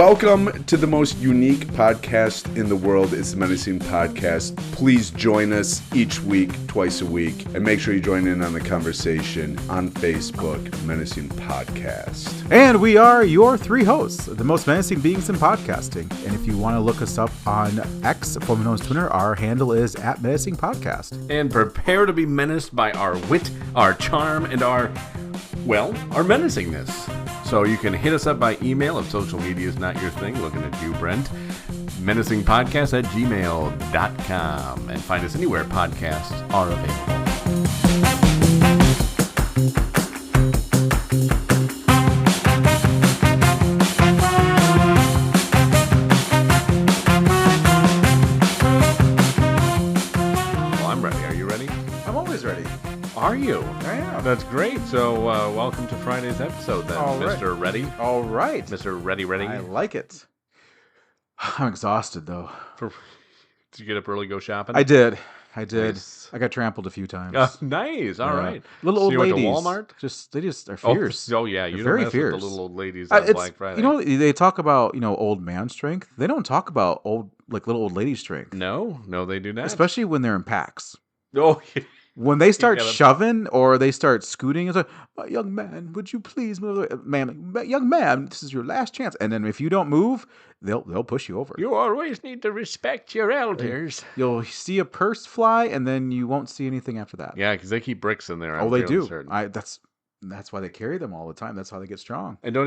Welcome to the most unique podcast in the world. It's the Menacing Podcast. Please join us each week, twice a week, and make sure you join in on the conversation on Facebook, Menacing Podcast. And we are your three hosts, the most menacing beings in podcasting. And if you want to look us up on X, formerly known as Twitter, our handle is @MenacingPodcast. And prepare to be menaced by our wit, our charm, and our menacingness. So you can hit us up by email if social media is not your thing. Looking at you, Brent. menacingpodcast@gmail.com. And find us anywhere podcasts are available. Well, I'm ready. Are you ready? I'm always ready. Are you? I am. That's great. So welcome to Friday's episode then, All right. Mr. Ready. All right. Mr. Ready. I like it. I'm exhausted, though. Did you get up early, go shopping? I did. Nice. I got trampled a few times. Nice. All right. Little So old you went to ladies. Walmart? They just are fierce. Oh yeah. You They're don't very mess fierce. with the little old ladies on It's, Black Friday. you know, they talk about, old man strength. They don't talk about little old lady strength. No, they do not. Especially when they're in packs. Oh, When they start gotta- shoving or they start scooting, it's like, young man, would you please move? Young man, this is your last chance. And then if you don't move, they'll push you over. you always need to respect your elders. You'll see a purse fly, and then you won't see anything after that. Yeah, because they keep bricks in there. Oh, I'm they fairly do. certain. That's why they carry them all the time. That's how they get strong. And don't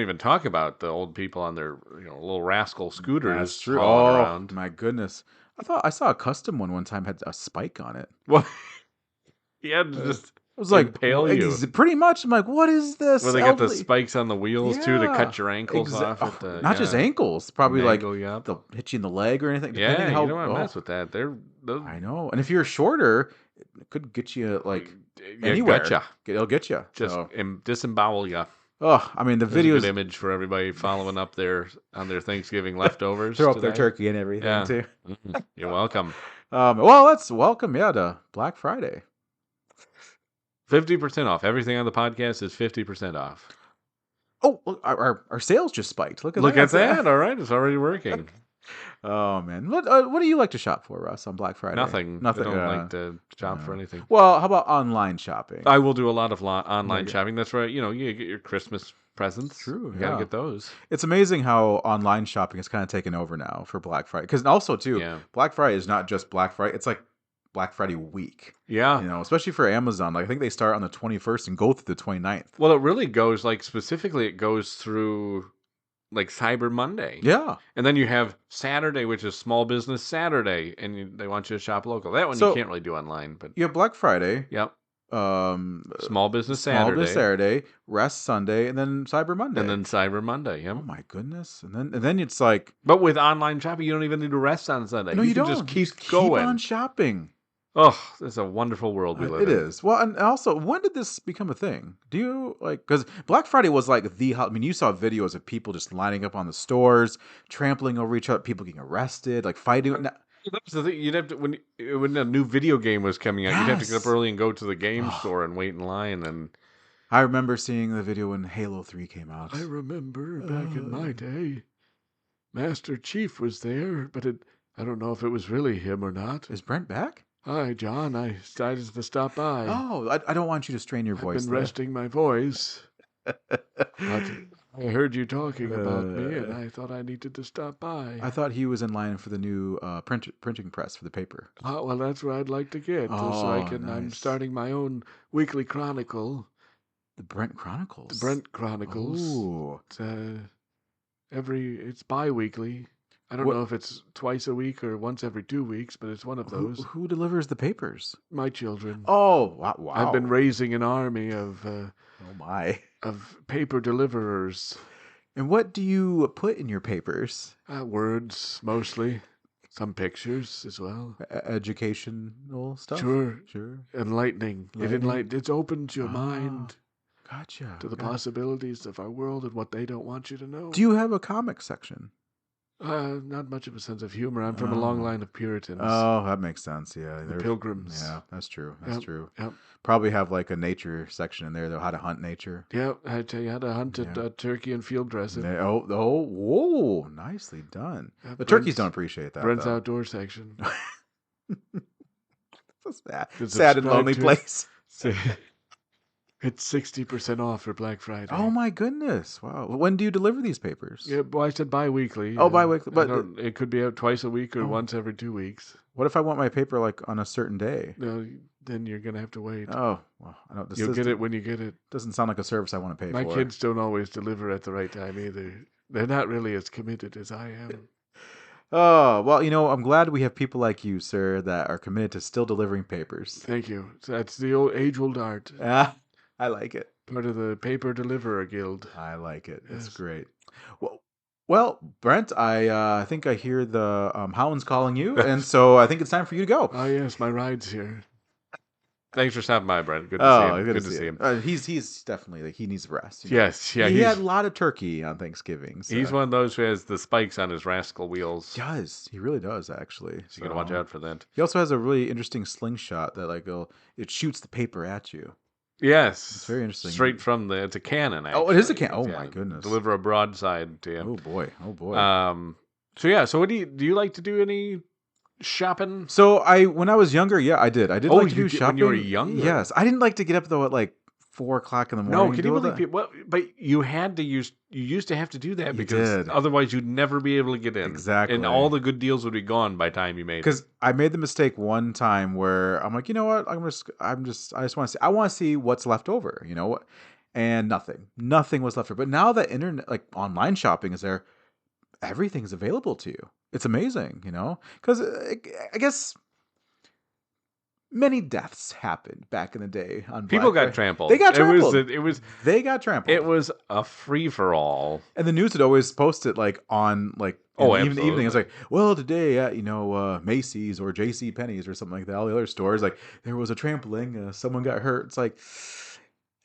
even talk about the old people on their little rascal scooters. That's true. hauling Oh around. my goodness! I saw a custom one time had a spike on it. Well, yeah, just It was like impale you. pretty much. I'm like, what is this? Well, they got the elderly- spikes on the wheels too to Yeah, cut your ankles off. Oh, At the, not just ankles, probably like Mangle you up. they'll hit you in the leg or anything. Yeah, depending you how, don't want to mess with that. Those, I know, and if you're shorter, it could get you yeah, anywhere. Gotcha. It'll get you. Just So, disembowel you. I mean, the There's a videos good image for everybody following up on their Thanksgiving leftovers. throw up their today. turkey and everything Yeah. too. Mhm. You're welcome. Well, let's welcome to Black Friday. 50% off. Everything on the podcast is 50% off. Oh, look, our sales just spiked. Look at Look that. at that. All right. It's already working. Oh man, what do you like to shop for, Russ, on Black Friday? Nothing. Nothing. I don't like to shop for anything. Well, how about online shopping? I will do a lot of online Yeah. shopping. That's right. You get your Christmas presents. True, You got to yeah. get those. It's amazing how online shopping has kind of taken over now for Black Friday. Because also too, Yeah. Black Friday is not just Black Friday; it's like Black Friday week. Yeah. Especially for Amazon. Like I think they start on the 21st and go through the 29th. Well, it really goes specifically. It goes through Cyber Monday. Yeah. And then you have Saturday, which is Small Business Saturday, and they want you to shop local. That one So- you can't really do online, but You have Black Friday, yep. Small Small Business Saturday, Business Saturday, Rest Sunday, and then Cyber Monday. and then Cyber Monday. Yep. oh my goodness! And then it's like But with online shopping, you don't even need to rest on Sunday. no, you can don't. just keep Keep going. on shopping. Oh, it's a wonderful world we live It in. is. Well, and also, when did this become a thing? Do you because Black Friday was like I mean, you saw videos of people just lining up on the stores, trampling over each other, people getting arrested, fighting. That's the thing. You'd have to when a new video game was coming out, you'd have to get up Yes. early and go to the game Oh. store and wait in line. And I remember seeing the video when Halo 3 came out. remember back in my day, Master Chief was there, but I don't know if it was really him or not. Is Brent back? Hi, John. I decided to stop by. Oh, I don't want you to strain your voice. I've been there. resting my voice. But I heard you talking about me, and I thought I needed to stop by. I thought he was in line for the new printing press for the paper. Oh, well, that's where I'd like to get. So I Oh, can. I'm nice. starting my own weekly chronicle, The Brent Chronicles. the Brent Chronicles. Ooh. It's bi-weekly. I don't What- know if it's twice a week or once every 2 weeks, but it's one of those. Who delivers the papers? My children. Oh, wow. I've been raising an army of Oh my. paper deliverers. And what do you put in your papers? Words mostly, some pictures as well. Educational stuff? Sure, Sure. enlightening. Enlightening? It opens your Ah, mind Gotcha. to the Gotcha. possibilities of our world and what they don't want you to know. Do you have a comic section? Not much of a sense of humor. I'm from a long line of Puritans. Oh, that makes sense. Yeah, The Pilgrims. Yeah, that's true. That's Yep, true. Yep. Probably have like a nature section in there, though, how to hunt nature. Yep. I tell you how to hunt a turkey and field dressing. Whoa, nicely done. Yeah, The turkeys Brent's- don't appreciate that. Brent's though. outdoor section. It's a sad, Good sad and subscribe lonely to it. place. It's 60% off for Black Friday. Oh my goodness! Wow. When do you deliver these papers? Yeah, well, I said bi-weekly. Oh, bi-weekly, but it could be out twice a week or Oh. once every 2 weeks. What if I want my paper like on a certain day? No, then you're gonna have to wait. Oh, well, I don't. This You'll get it when you get it. doesn't sound like a service I want to pay My for. kids don't always deliver at the right time either. They're not really as committed as I am. Oh, well, I'm glad we have people like you, sir, that are committed to still delivering papers. Thank you. So that's the old age-old art. Ah, I like it. Part of the Paper Deliverer Guild. I like it. It's Yes. great. Well, Brent, I think I hear the hounds calling you, and so I think it's time for you to go. Oh yes, my ride's here. Thanks for stopping by, Brent. Good to see him. good to see him. He's definitely he needs rest. Yes, yeah. he had a lot of turkey on Thanksgiving. So. He's one of those who has the spikes on his rascal wheels. He does. He really does, actually. So you gotta watch out for that. He also has a really interesting slingshot that it shoots the paper at you. Yes. It's very interesting. Straight from it's a cannon, actually. Oh, it is a cannon. Oh, my goodness. Deliver a broadside to you. Oh boy. So what do you like to do any shopping? So when I was younger, yeah, I did. I did Oh, like to you do did shopping. when you were younger? Yes. I didn't like to get up though at like 4:00 in the morning. No, and can do you all believe that. people? Well, but you used to have to do that You because did. otherwise you'd never be able to get in. Exactly. And all the good deals would be gone by the time you made it. Because I made the mistake one time where I'm like, you know what? I just want to see. I want to see what's left over. You know what? And nothing was left over. But now that internet, like online shopping, is there, everything's available to you. It's amazing. Because I guess many deaths happened back in the day on People Black got trampled. They got trampled. They got trampled. It was a free for all. And the news would always post it like on like in the evening. It's like, well, today at Macy's or J.C. Penney's or something like that. All the other stores, like there was a trampling. Someone got hurt. It's like,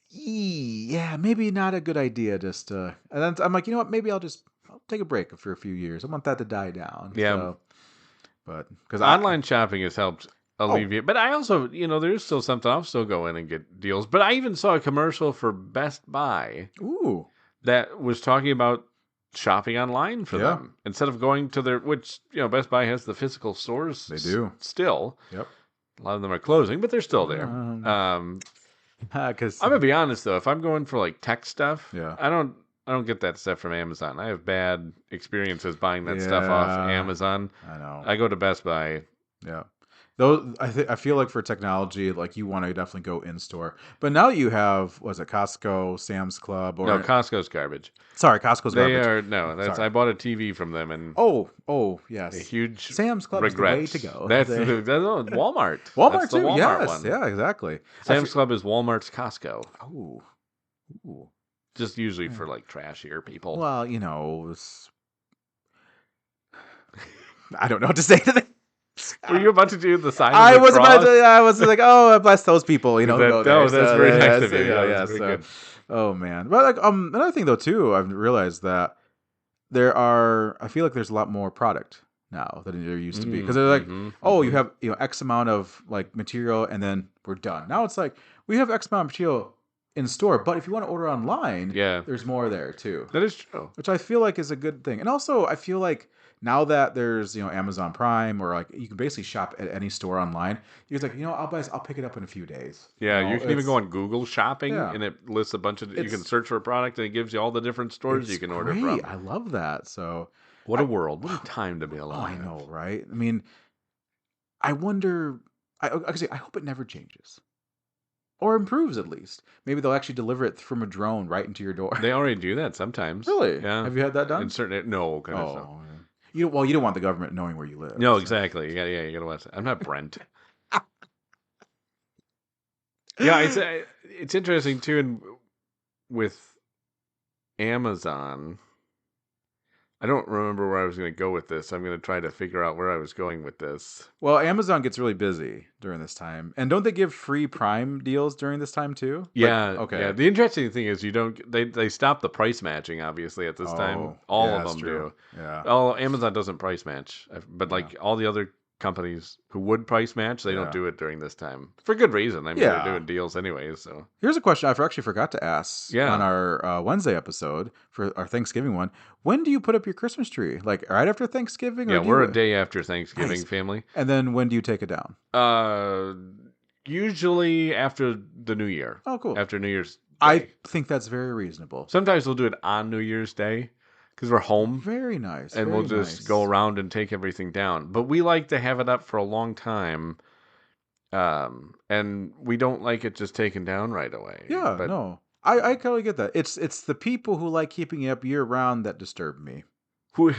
yeah, maybe not a good idea. Just and then I'm like, you know what? Maybe I'll take a break for a few years. I want that to die down. Yeah. So, but because Online shopping has helped alleviate. But I also, there's still something. I'll still go in and get deals. But I even saw a commercial for Best Buy ooh, that was talking about shopping online for them instead of going to which Best Buy has the physical stores. They do still. Yep. A lot of them are closing, but they're still there. Because I'm gonna be honest though, if I'm going for like tech stuff, Yeah. I don't get that stuff from Amazon. I have bad experiences buying that stuff off Yeah. Amazon. I know. I go to Best Buy. Yeah. Though I feel like for technology, like you want to definitely go in store. But now you have, was it Costco, Sam's Club, or No, Costco's garbage. Sorry, Costco's They garbage. are no. That's Sorry. I bought a TV from them and Oh, yes. a huge Sam's Club regret. is the way to go. That's They- Walmart. Walmart That's the too. Walmart Yes, one. yeah, exactly. Sam's Club is Walmart's Costco. Oh, ooh. Just usually for like trashier people. Well, I don't know what to say to that. Were you about to do the sign? I of the was about cross? to. I was like, oh, bless those people. That- go there. oh, that's very nice yes, of you. Yeah, Yeah, yeah. that's very So, good. oh man. But like, another thing though too, I've realized that I feel like there's a lot more product now than there used to be because they're like, you have X amount of like material and then we're done. Now it's like we have X amount of material in store, but if you want to order online, there's more there too. That is true. Which I feel like is a good thing. And also I feel like now that there's Amazon Prime or like you can basically shop at any store online, you're like, I'll pick it up in a few days. Yeah, you can even go on Google Shopping Yeah. and it lists a bunch of. You can search for a product and it gives you all the different stores you can order from. I love that. So What a world! What a time to be oh, alive! I know, right? I mean, I wonder. I hope it never changes. Or improves at least. Maybe they'll actually deliver it from a drone right into your door. They already do that sometimes. Really? Yeah. Have you had that done? In certain no, goodness, no. Oh, you don't want the government knowing where you live. No, so. exactly. You gotta watch that. I'm not Brent. Yeah, it's interesting too, and with Amazon, I don't remember where I was going to go with this. I'm going to try to figure out where I was going with this. Well, Amazon gets really busy during this time, and don't they give free Prime deals during this time too? Yeah. okay. Yeah. The interesting thing is they stop the price matching obviously at this time. All yeah, of that's them true. do. Yeah. Oh, Amazon doesn't price match, but like all the other companies who would price match, they don't do it during this time for good reason. I mean, they're doing deals anyways. So here's a question I actually forgot to ask Yeah. on our Wednesday episode for our Thanksgiving one. When do you put up your Christmas tree? Like right after Thanksgiving? yeah, or do we're you, a day after Thanksgiving, Nice. family. And then when do you take it down? Usually after the New Year. Oh, cool. After New Year's Day. I think that's very reasonable. Sometimes we'll do it on New Year's Day because we're home. Very nice. And very we'll just nice. go around and take everything down. But we like to have it up for a long time. And we don't like it just taken down right away. Yeah, but no. I totally get that. It's the people who like keeping it up year round that disturb me. do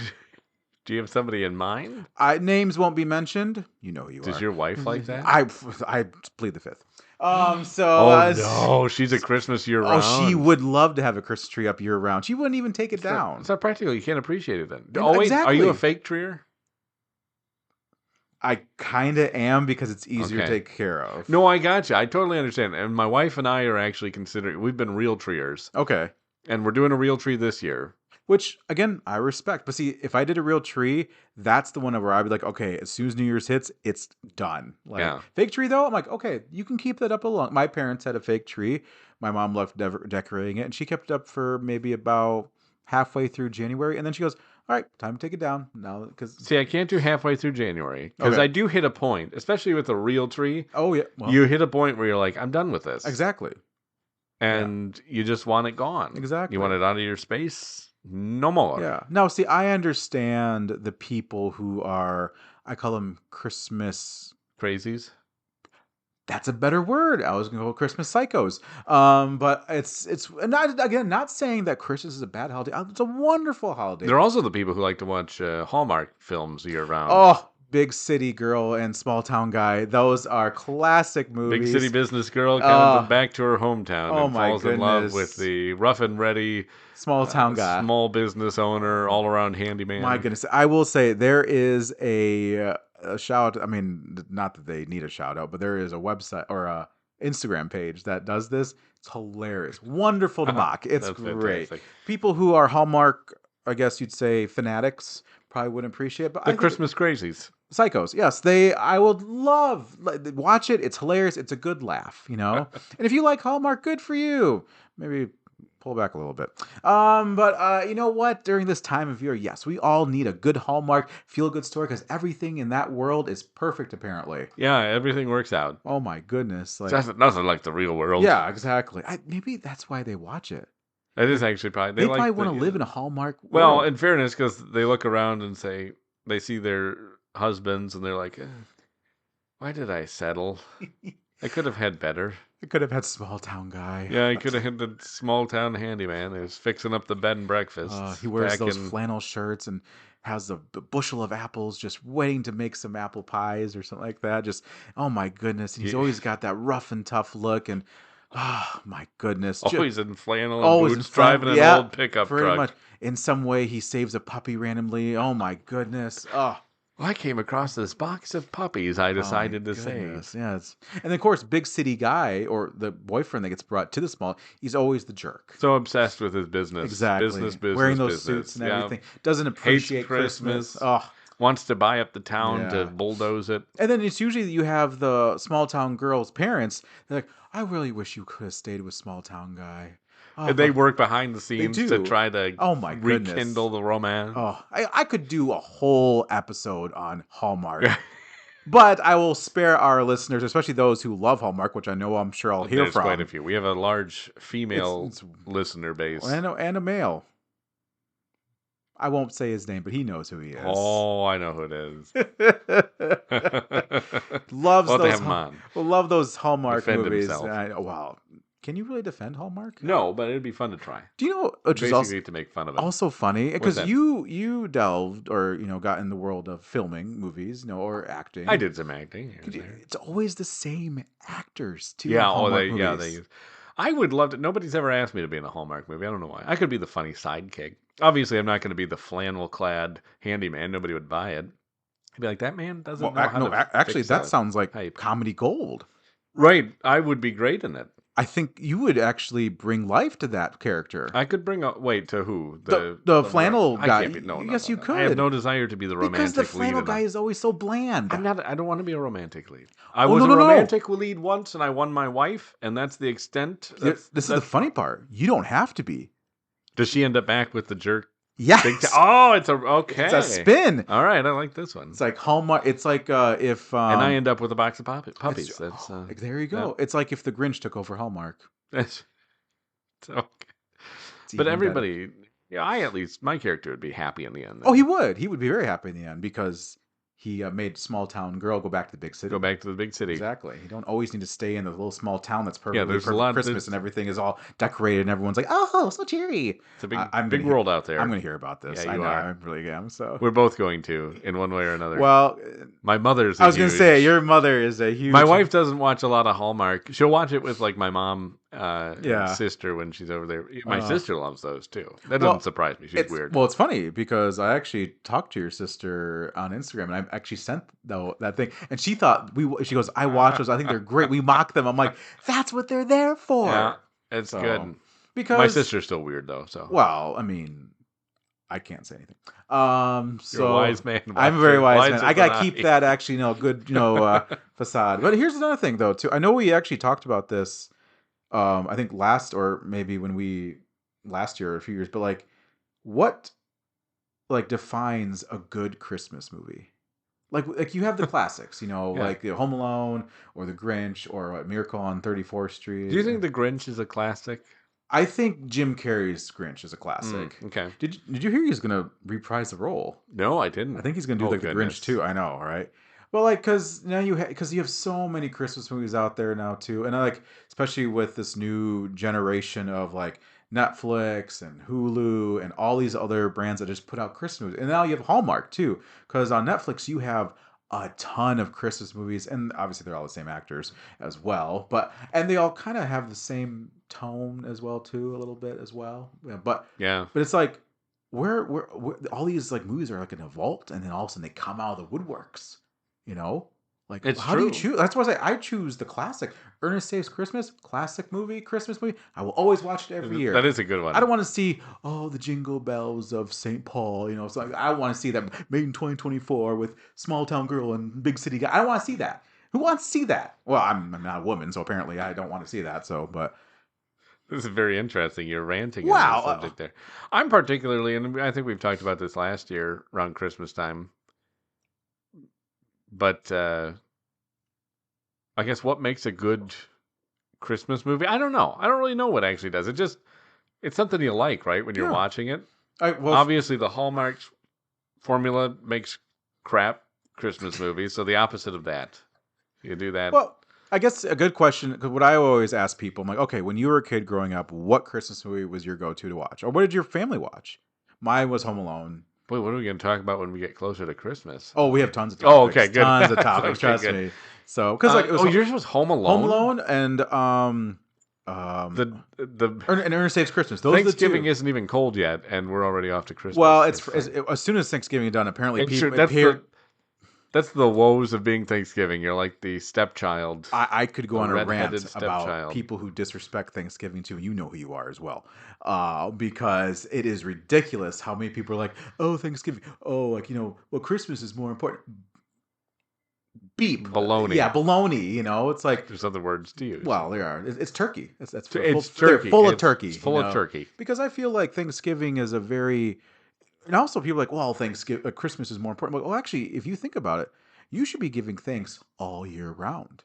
you have somebody in mind? Names won't be mentioned. You know who you are. Does your wife like that? I plead the fifth. So no, she's a Christmas year round. Oh, she would love to have a Christmas tree up year round. She wouldn't even take it down. It's not practical. You can't appreciate it then. Yeah, Oh, wait. exactly. Are you a fake treer? I kind of am because it's easier to Okay. take care of. No, I got you. I totally understand. And my wife and I are actually considering, we've been real treers. Okay. And we're doing a real tree this year. Which, again, I respect. But see, if I did a real tree, that's the one where I'd be like, okay, as soon as New Year's hits, it's done. Like, Yeah. Fake tree, though, I'm like, okay, you can keep that up along. My parents had a fake tree. My mom loved decorating it, and she kept it up for maybe about halfway through January. And then she goes, all right, time to take it down now. See, I can't do halfway through January because Okay. I do hit a point, especially with a real tree. Oh, yeah. Well, You hit a point where you're like, I'm done with this. exactly. And you just want it gone. Exactly. You want it out of your space? No more. Yeah. No, see, I understand the people who are, I call them Christmas. Crazies? That's a better word. I was gonna go Christmas psychos. But it's not saying that Christmas is a bad holiday. It's a wonderful holiday. They're also the people who like to watch Hallmark films year round. Oh, Big City Girl and Small Town Guy. Those are classic movies. Big city business girl comes Oh. back to her hometown Oh and my falls in love goodness. with the rough and ready Small Town Guy. small business owner, all around handyman. My goodness, I will say there is a shout. I mean, not that they need a shout out, but there is a website or a Instagram page that does this. It's hilarious, wonderful to mock. It's That's great. fantastic. People who are Hallmark, I guess you'd say fanatics, probably wouldn't appreciate it. But The I think Christmas crazies. psychos, yes, I would love watch it. It's hilarious. It's a good laugh, you know. And if you like Hallmark, good for you. Maybe pull back a little bit. But you know what? During this time of year, yes, we all need a good Hallmark feel-good story because everything in that world is perfect, apparently. Yeah, everything works out. Oh my goodness! Like, It's nothing like the real world. yeah, exactly. Maybe that's why they watch it. It is actually probably. They like probably want to live in a Hallmark world. Well, in fairness, because they look around and say, they see their husbands and they're like, why did I settle? I could have had better. I could have had Small Town Guy. Yeah, I could have had the small town handyman who's fixing up the bed and breakfast. He wears those packing- flannel shirts and has a bushel of apples just waiting to make some apple pies or something like that. Just, oh my goodness. And he's Yeah. always got that rough and tough look. And, oh my goodness. Always in flannel and Always boots, in flannel, driving an yeah, old pickup pretty truck. much. In some way, he saves a puppy randomly. Oh my goodness. Oh. Well, I came across this box of puppies I decided to goodness, save. yes. And then, of course, big city guy or the boyfriend that gets brought to the small, he's always the jerk. So obsessed with his business. Exactly. Business, wearing those business. suits and Yeah. everything. Doesn't appreciate Christmas. Oh. Wants to buy up the town Yeah. to bulldoze it. And then it's usually you have the small town girl's parents. They're like, I really wish you could have stayed with Small Town Guy. Oh, And they but- work behind the scenes to do. try to Oh my goodness. rekindle the romance. Oh, I could do a whole episode on Hallmark. But I will spare our listeners, especially those who love Hallmark, which I know I'm sure I'll hear There's from. quite a few. We have a large female It's- listener base. And a male. I won't say his name, but he knows who he is. Oh, I know who it is. Loves We'll have to those. have him on. Love those Hallmark Defend movies. himself. Wow, can you really defend Hallmark? No, but it'd be fun to try. Do you know which is Basically, also, to make fun of it. also funny because that? you delved or got in the world of filming movies, or acting. I did some acting. Here and there. It's always the same actors too. Yeah, in Hallmark they movies. I would love to. Nobody's ever asked me to be in a Hallmark movie. I don't know why. I could be the funny sidekick. Obviously, I'm not going to be the flannel-clad handyman. Nobody would buy it. I'd be like, that man doesn't know how to actually, fix that a sounds like pipe. comedy gold. Right. I would be great in it. I think you would actually bring life to that character. I could bring up. Wait, to who? The flannel I guy. can't be, no, Yes, you could. I have no desire to be the romantic lead. Because the flannel guy is always so bland. I'm not. I don't want to be a romantic lead. I Oh, was no, a no, no. romantic lead once, and I won my wife, and that's the extent. This is the funny part. You don't have to be. Does she end up back with the jerk? Yes. Oh, it's okay. It's a spin. All right, I like this one. It's like Hallmark. It's like if. And I end up with a box of puppies. That's, That's there you go. It's like if the Grinch took over Hallmark. it's okay. It's But even everybody, yeah, my character would be happy in the end. better. Oh, he would. He would be very happy in the end because he made small town girl go back to the big city. Go back to the big city. Exactly. You don't always need to stay in the little small town that's perfectly there's a perfect lot- Christmas there's- and everything is all decorated and everyone's like, oh, so cheery. It's a big, I'm big gonna world out there. I'm going to hear about this. Yeah, I you know. are. I really am. So. We're both going to, in one way or another. Well, my mother's. I was going to say your mother is a huge. My wife doesn't watch a lot of Hallmark. She'll watch it with like my mom, Yeah. sister when she's over there. My Uh, sister loves those too. That well, doesn't surprise me. She's weird. Well, it's funny because I actually talked to your sister on Instagram, and I actually sent that thing, and she thought she goes, I watch those. I think they're great. We mock them. I'm like, that's what they're there for. Yeah, it's So, good. Because My sister's still weird though. So Well, I mean, I can't say anything. you're So a wise man. I'm a very wise man. as I gotta an keep eye. that actually, good, facade. But here's another thing, though. Too, I know we actually talked about this. I think last year or a few years, but like, what, like defines a good Christmas movie? Like you have the classics, Yeah. like the Home Alone or the Grinch or Miracle on 34th Street. Do you think The Grinch is a classic? I think Jim Carrey's Grinch is a classic. Okay. Did you hear he's gonna reprise the role? No, I didn't. I think he's gonna do Oh, like the goodness. Grinch too. I know, right? Well, like, cause now you have so many Christmas movies out there now too, and I like especially with this new generation of like Netflix and Hulu and all these other brands that just put out Christmas movies, and now you have Hallmark too, because on Netflix you have a ton of Christmas movies, and obviously they're all the same actors as well, and they all kind of have the same tone as well too, a little bit as well, yeah, but Yeah. it's like where all these like movies are like in a vault, and then all of a sudden they come out of the woodworks, like It's how do you true. choose? That's why I choose the classic. Ernest Saves Christmas, classic movie, Christmas movie. I will always watch it every year. That is a good one. I don't want to see the jingle bells of St. Paul. So I want to see that made in 2024 with small town girl and big city guy. I don't want to see that. Who wants to see that? Well, I'm not a woman, so apparently I don't want to see that. So, but This is very interesting. You're ranting Wow. on the subject there. I'm particularly, and I think we've talked about this last year around Christmas time. But I guess what makes a good Christmas movie? I don't know. I don't really know what actually does. It's something you like, right? When you're Yeah. watching it. well, Obviously, the Hallmark formula makes crap Christmas movies. So the opposite of that. You do that. Well, I guess a good question, because what I always ask people, I'm like, okay, when you were a kid growing up, what Christmas movie was your go-to to watch? Or what did your family watch? Mine was Home Alone. Boy, what are we going to talk about when we get closer to Christmas? Oh, we have tons of Oh, topics. okay, good. Tons of topics, Okay, trust good. me. So, because like it was yours was Home Alone. Home Alone and The and Ernest Saves Christmas. Those Thanksgiving are the two. isn't even cold yet, and we're already off to Christmas. Well, it's as soon as Thanksgiving is done, apparently It's people true. That's the woes of being Thanksgiving. You're like the stepchild. I could go A on a redheaded rant about stepchild. people who disrespect Thanksgiving too. You know who you are as well, because it is ridiculous how many people are like, "Oh, Thanksgiving. Oh, like well, Christmas is more important." Beep. Baloney. Yeah, baloney. It's like, There's other words to use. well, there are. It's turkey. That's it's they're turkey. full of It's- turkey. It's full of turkey. Because I feel like Thanksgiving is a very, and also people are like, well, Christmas is more important. Well, actually, if you think about it, you should be giving thanks all year round.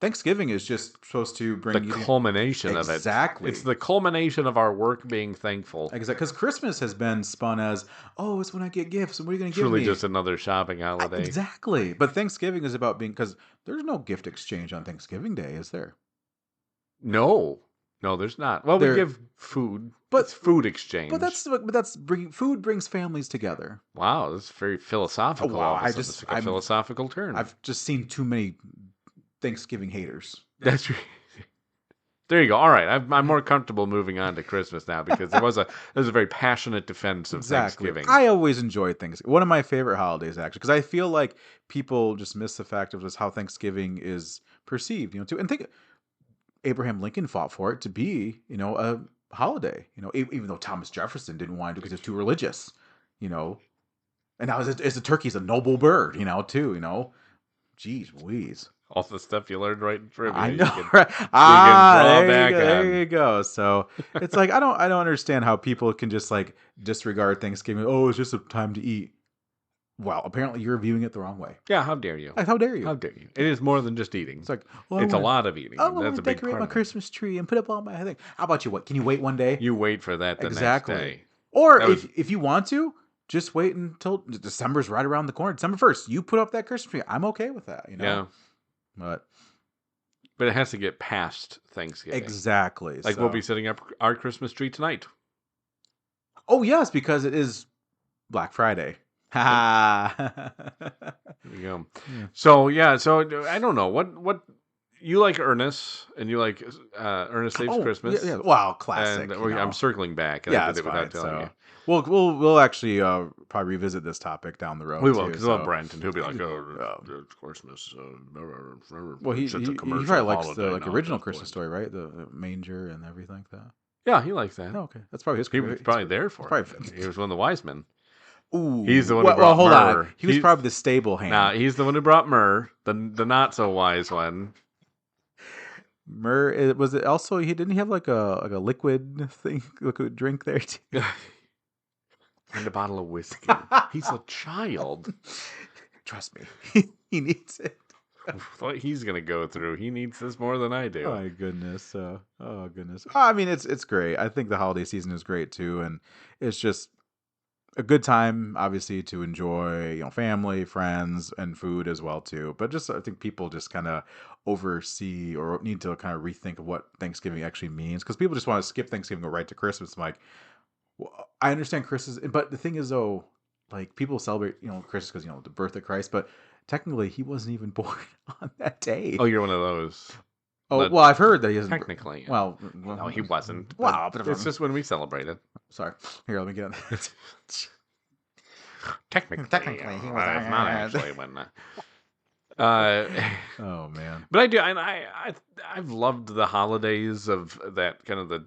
Thanksgiving is just supposed to bring The you culmination of it. Exactly. It's the culmination of our work being thankful. exactly, because Christmas has been spun as, oh, it's when I get gifts, and what are you going to give Truly me? just another shopping holiday. Exactly, but Thanksgiving is about being, because there's no gift exchange on Thanksgiving Day, is there? No, there's not. Well, There- we give food, but- it's food exchange. But that's bringing food brings families together. Wow, that's very philosophical. Wow, all of a I sudden. just- It's like a I'm- philosophical turn. I've just seen too many Thanksgiving haters. That's right. There you go. All right, I'm more comfortable moving on to Christmas now because it was a very passionate defense of Thanksgiving. I always enjoyed Thanksgiving. One of my favorite holidays, actually, because I feel like people just miss the fact of just how Thanksgiving is perceived. Too, and think Abraham Lincoln fought for it to be, a holiday. Even though Thomas Jefferson didn't want to because it's too religious. And now it's a turkey's a noble bird. Too. Jeez Louise. All the stuff you learned right in trivia. I know, right? There you go. So it's like I don't understand how people can just like disregard Thanksgiving. Oh, it's just a time to eat. Well, apparently you're viewing it the wrong way. Yeah, how dare you? Like, how dare you? How dare you? It is more than just eating. It's like it's a lot of eating. I want That's to a big decorate part my of it. Christmas tree and put up all my thing. How about you? What can you wait one day? You wait for that the next day. Or if you want to, just wait until December's right around the corner. December 1st, you put up that Christmas tree. I'm okay with that. Yeah. But it has to get past Thanksgiving. Exactly. Like we'll be setting up our Christmas tree tonight. Oh, yes, because it is Black Friday. Ha! There you go. Yeah. So I don't know what you like Ernest and you like Ernest Saves Christmas. Yeah. Wow, classic. And I'm circling back. And I did it without telling you. We'll actually probably revisit this topic down the road. We will, because we'll have Brent, and he'll be like, it's Christmas. Well, he probably likes the original Christmas story, right? The manger and everything like that. Yeah, he likes that. Oh, okay, that's probably his. He was probably there for it. He was one of the wise men. Ooh, he's the one who brought hold myrrh. On. He was probably the stable hand. Nah, he's the one who brought myrrh, the not so wise one. Myrrh was it also? Didn't he have like a liquid thing, liquid drink there too? And a bottle of whiskey. He's a child. Trust me, he needs it. What he's gonna go through. He needs this more than I do. Oh my goodness. Oh goodness. I mean, it's great. I think the holiday season is great too, and it's just a good time, obviously, to enjoy, family, friends, and food as well too. But just I think people just kind of oversee or need to kind of rethink of what Thanksgiving actually means, because people just want to skip Thanksgiving and go right to Christmas. I'm like, well, I understand Christmas, but the thing is though, like people celebrate Christmas because the birth of Christ, but technically he wasn't even born on that day. Oh, you're one of those. Oh, well, I've heard that he isn't. Technically. Well, no, he wasn't. Wow. But it's just when we celebrate it. Sorry. Here, let me get on that. Technically, he was not actually when. Oh man! But I do, and I've loved the holidays of that kind of the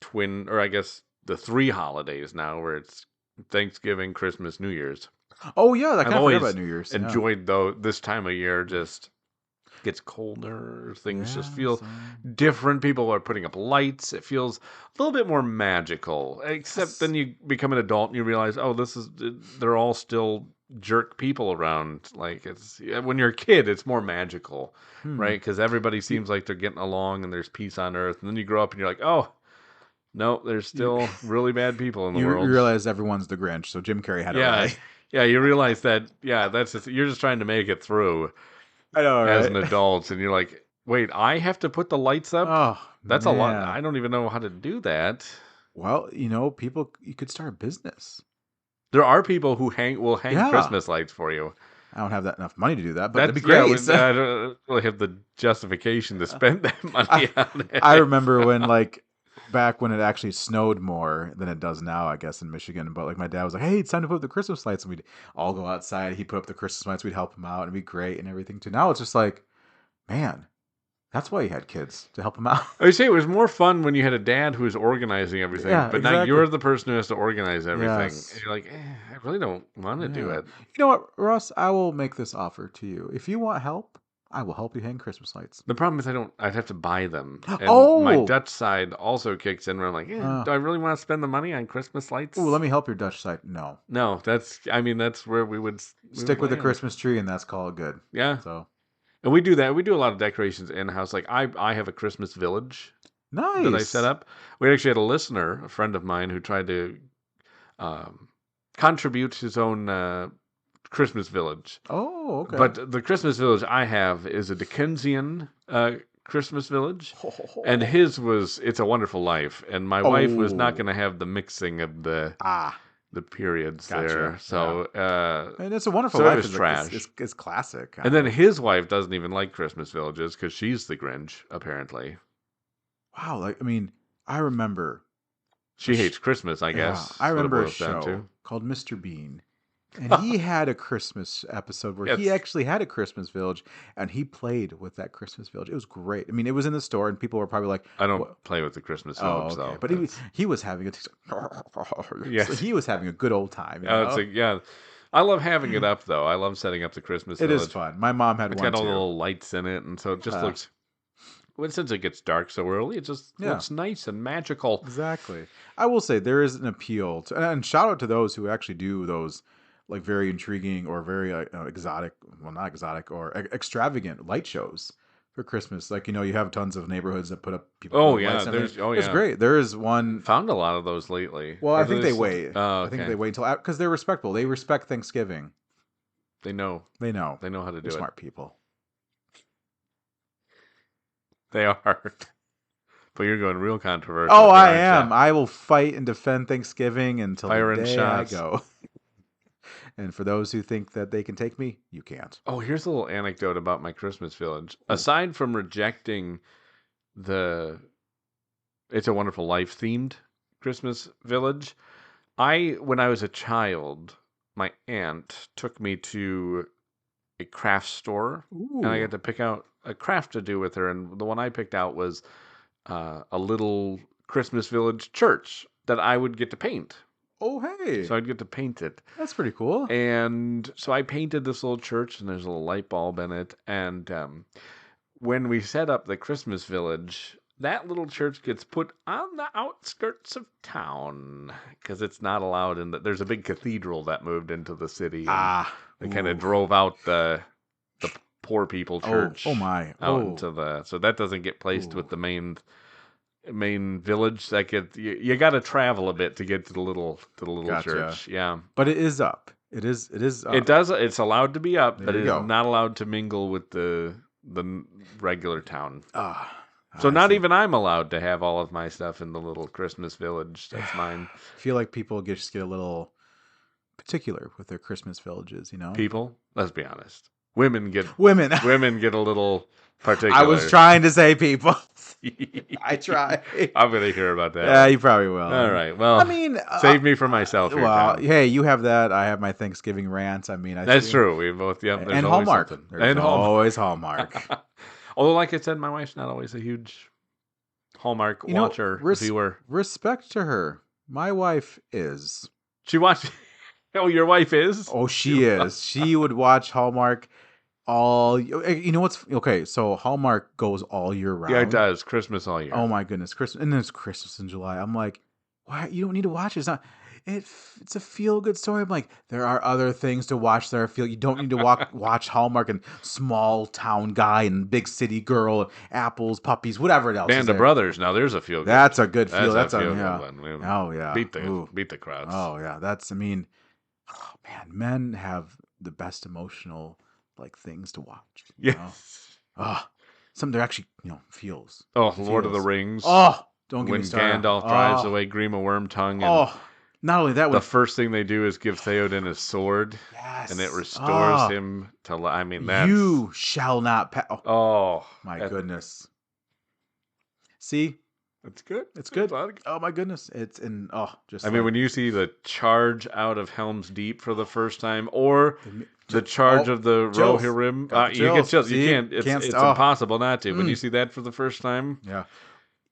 twin, or I guess the three holidays now, where it's Thanksgiving, Christmas, New Year's. Oh yeah, I kind of forgot about New Year's. Enjoyed though this time of year. Just gets colder. Things just feel different. People are putting up lights. It feels a little bit more magical. Except then you become an adult and you realize, they're all still jerk people around. Like when you're a kid, it's more magical, right? Because everybody seems like they're getting along and there's peace on earth. And then you grow up and you're like, oh. No, there's still really bad people in the world. You realize everyone's the Grinch, so Jim Carrey had it right. Yeah, you realize that. Yeah, you're just trying to make it through. I know, right? As an adult, and you're like, wait, I have to put the lights up? Oh, that's a lot. I don't even know how to do that. Well, people, you could start a business. There are people who will hang Christmas lights for you. I don't have enough money to do that, but that'd be great. Yeah, I don't really have the justification to spend that money on it. I remember when, back when it actually snowed more than it does now, I guess, in Michigan. But my dad was like, hey, it's time to put up the Christmas lights. And we'd all go outside. He'd put up the Christmas lights. We'd help him out. And it'd be great and everything too. Now it's just like, man, that's why he had kids, to help him out. I would say it was more fun when you had a dad who was organizing everything. Yeah, but now you're the person who has to organize everything. Yes. And you're like, I really don't want to do it. You know what, Russ? I will make this offer to you. If you want help, I will help you hang Christmas lights. The problem is I'd have to buy them. And my Dutch side also kicks in where I'm like, do I really want to spend the money on Christmas lights? Oh, let me help your Dutch side. No, that's where we would stick with the Christmas tree, and that's called good. Yeah. So, and we do that. We do a lot of decorations in house. Like I have a Christmas village. Nice. That I set up. We actually had a listener, a friend of mine, who tried to contribute his own Christmas village. Oh, okay. But the Christmas village I have is a Dickensian Christmas village, and his was It's a Wonderful Life, and my wife was not going to have the mixing of the periods there. So and It's a Wonderful Life. It was trash. It's classic. And then his wife doesn't even like Christmas villages because she's the Grinch, apparently. wow, like I mean, I remember. She hates Christmas, I Yeah, guess. I is what it remember a boils down show to. called Mr. Bean. And he had a Christmas episode where he Yes. actually had a Christmas village and he played with that Christmas village. It was great. I mean, it was in the store and people were probably like, I don't "What?" play with the Christmas Oh, village, okay. though. But he was having a Yes. so he was having a good old time. You It's know? like, yeah. I love having it up, though. I love setting up the Christmas It village. is fun. My mom had It's one got all too. the little lights in it, and so it just Yeah. looks. Well, since it gets dark so early, it just Yeah. looks nice and magical. Exactly. I will say there is an appeal to, and shout out to those who actually do those like very intriguing or very exotic, well, not exotic or extravagant light shows for Christmas. Like, you know, you have tons of neighborhoods that put up people. Oh, putting yeah, lights and there's- everything. oh, It's yeah. great. There is one. Found a lot of those lately. Well, Or I do think they s- wait. Oh, I think okay. they wait until because they're respectful. They respect Thanksgiving. They know. They know. They know how to do They're it. smart people. They are. But you're going real controversial. Oh, here, I aren't ya? am. I will fight and defend Thanksgiving until Firing the day shots. I go. And for those who think that they can take me, you can't. Oh, here's a little anecdote about my Christmas village. Aside from rejecting the It's a Wonderful Life themed Christmas village, when I was a child, my aunt took me to a craft store, and I got to pick out a craft to do with her. And the one I picked out was a little Christmas village church that I would get to paint. Oh, hey. So I'd get to paint it. That's pretty cool. And so I painted this little church, and there's a little light bulb in it. And when we set up the Christmas village, that little church gets put on the outskirts of town because it's not allowed in there's a big cathedral that moved into the city. And they kind of drove out the poor people church. Oh my. Out into so that doesn't get placed with the main village. That you got to travel a bit to get to the little Gotcha. church. Yeah. But it is up. It is up. It does. It's allowed to be up, There but you it is go. not allowed to mingle with the regular town. So I not see. even I'm allowed to have all of my stuff in the little Christmas village. That's mine. I feel like people just get a little particular with their Christmas villages, you know? People, let's be honest. Women get Women. get a little particular. I was trying to say people. I try. I'm gonna hear about that. Yeah, you probably will. All right. Well, I mean, save me for myself. Here, well, Tom. hey, you have that. I have my Thanksgiving rants. I mean, That's true. We both. Yeah. There's And always Hallmark. something. There's And Hallmark. always Hallmark. Although, like I said, my wife's not always a huge Hallmark You know, watcher. Viewer. Respect to her. My wife is. She watched. Oh, your wife is. Oh, she is. She would watch Hallmark all. You know what's okay? So Hallmark goes all year round. Yeah, it does. Christmas all year. Oh my goodness, Christmas, and then it's Christmas in July. I'm like, why? You don't need to watch it. It's not. It's a feel good story. I'm like, there are other things to watch that are feel. You don't need to watch Hallmark and small town guy and big city girl, apples, puppies, whatever else. Band is of there. Brothers. Now there's a feel good. That's a good feel. That's a feel yeah. good one. Oh yeah. Beat Ooh. the crowds. Oh yeah. That's. I mean, oh, man, men have the best emotional like things to watch. You know? Yes. Oh, something that actually feels. Oh, Lord of the Feels. Rings. Oh, don't get when me started. Gandalf drives away Grima Wormtongue, and Oh, not only that, the first thing they do is give Theoden his sword, yes, and it restores him to. I mean, that's You shall not pass. Oh, Oh my that- goodness. See, It's good. it's good. a lot of- Oh my goodness, it's in. Oh, just. I mean, when you see the charge out of Helm's Deep for the first time, or the charge of the chills. Rohirrim, Got the you get chills. chills. See? You can't. It's Can't impossible not to. When Mm. you see that for the first time, yeah,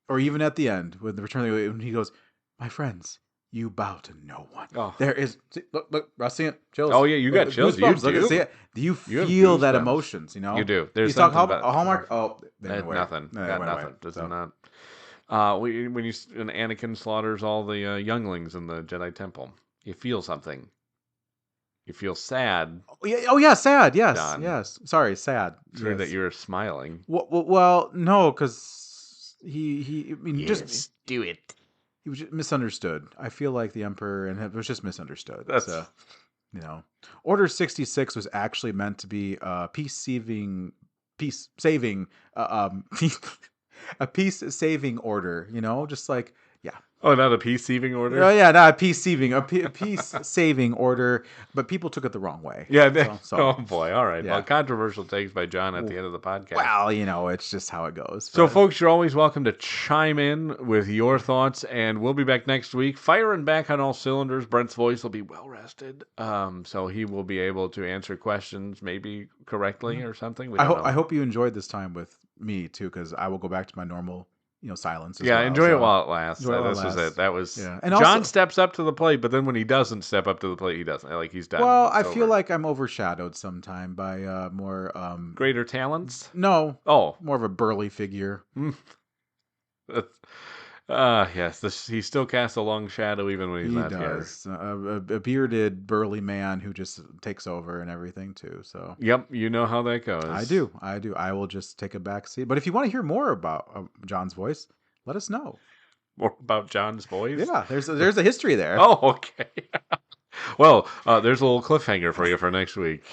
or even at the end with the Return of the when he goes, "My friends, you bow to no one." Oh. There is see, look, Russ, see it? Chills. Oh, yeah, you got Look, chills. You goosebumps. Look do. at see it. Do you You have feel that goosebumps. emotions? You know, you do. There's He's talking something Hallmark. about Oh, they went away. nothing. They Got went away. nothing. Does So, not. When Anakin slaughters all the younglings in the Jedi Temple, you feel something. You feel sad. Oh yeah, sad. Yes, Don. yes. Sorry, sad. It's weird Yes. that you're smiling. Well, no, because he. I mean, just do it. he was just misunderstood. I feel like the Emperor and it was just misunderstood. That's- So, Order 66 was actually meant to be a peace-saving, a peace-saving order. Just like Yeah. Oh, not a peace-saving order? Yeah, not a peace-saving, a peace-saving order, but people took it the wrong way. Yeah. So, oh, boy. All right. yeah. Well, controversial takes by John at the end of the podcast. Well, it's just how it goes. So, but- folks, you're always welcome to chime in with your thoughts, and we'll be back next week, firing back on all cylinders. Brent's voice will be well rested, so he will be able to answer questions maybe correctly or something. We don't know. I hope you enjoyed this time with me too, because I will go back to my normal, silence. As Yeah, well, enjoy so. it while it lasts. Enjoy it while This it was lasts. it. That was Yeah. And John also- steps up to the plate, but then when he doesn't step up to the plate, he doesn't. Like he's done. Well, It's I feel over. like I'm overshadowed sometime by more. Greater talents. No, Oh, more of a burly figure. yes. He still casts a long shadow even when he's He not here. does. A bearded, burly man who just takes over and everything too. So Yep, you know how that goes. I do. I will just take a back seat. But if you want to hear more about John's voice, let us know. More about John's voice. Yeah, there's a history there. Oh, okay. Well, there's a little cliffhanger for you for next week.